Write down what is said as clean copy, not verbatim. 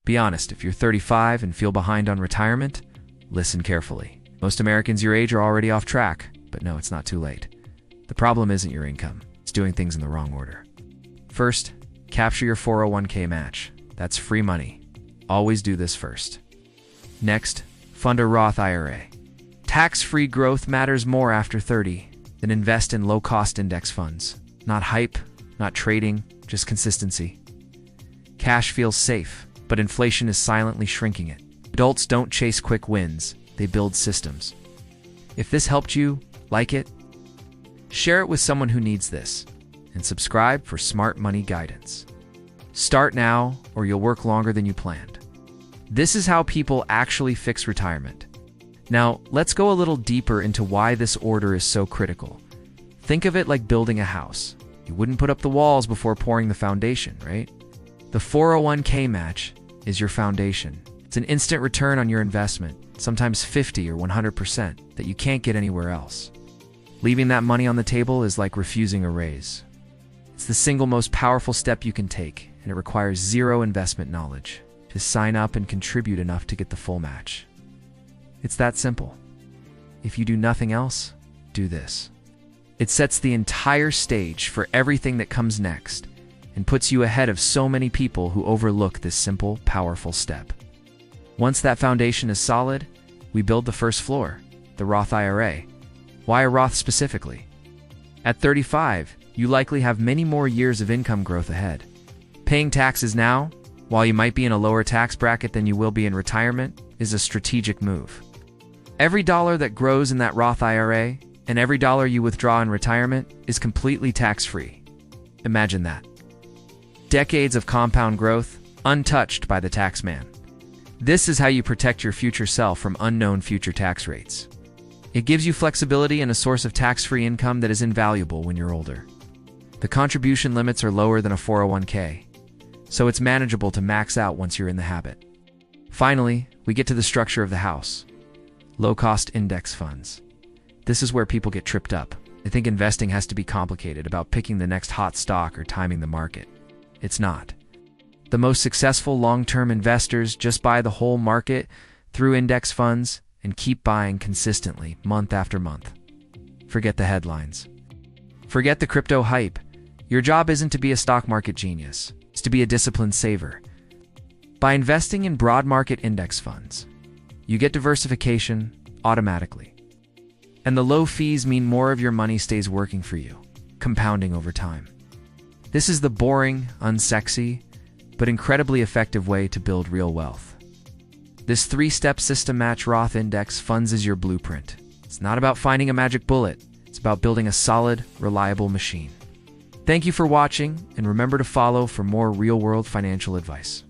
Be honest, if you're 35 and feel behind on retirement, listen carefully. Most Americans your age are already off track, but no, it's not too late. The problem isn't your income, it's doing things in the wrong order. First, capture your 401k match. That's free money. Always do this first. Next, fund a Roth IRA. Tax-free growth matters more after 30 than invest in low-cost index funds. Not hype, not trading, just consistency. Cash feels safe, but inflation is silently shrinking it. Adults don't chase quick wins, they build systems. If this helped you, like it, share it with someone who needs this, and subscribe for smart money guidance. Start now, or you'll work longer than you planned. This is how people actually fix retirement. Now, let's go a little deeper into why this order is so critical. Think of it like building a house. You wouldn't put up the walls before pouring the foundation, right? The 401k match is your foundation. It's an instant return on your investment, sometimes 50 or 100%, that you can't get anywhere else. Leaving that money on the table is like refusing a raise. It's the single most powerful step you can take, and it requires zero investment knowledge. Just sign up and contribute enough to get the full match. It's that simple. If you do nothing else, do this. It sets the entire stage for everything that comes next and puts you ahead of so many people who overlook this simple, powerful step. Once that foundation is solid, we build the first floor, the Roth IRA. Why a Roth specifically? At 35, you likely have many more years of income growth ahead. Paying taxes now, while you might be in a lower tax bracket than you will be in retirement, is a strategic move. Every dollar that grows in that Roth IRA and every dollar you withdraw in retirement is completely tax-free. Imagine that. Decades of compound growth, untouched by the tax man. This is how you protect your future self from unknown future tax rates. It gives you flexibility and a source of tax-free income that is invaluable when you're older. The contribution limits are lower than a 401k, so it's manageable to max out once you're in the habit. Finally, we get to the structure of the house. Low-cost index funds. This is where people get tripped up. They think investing has to be complicated about picking the next hot stock or timing the market. It's not. The most successful long-term investors just buy the whole market through index funds and keep buying consistently, month after month. Forget the headlines. Forget the crypto hype. Your job isn't to be a stock market genius. It's to be a disciplined saver. By investing in broad market index funds, you get diversification automatically. And the low fees mean more of your money stays working for you, compounding over time. This is the boring, unsexy, but incredibly effective way to build real wealth. This 3-step system match Roth index funds is your blueprint. It's not about finding a magic bullet. It's about building a solid, reliable machine. Thank you for watching, and remember to follow for more real-world financial advice.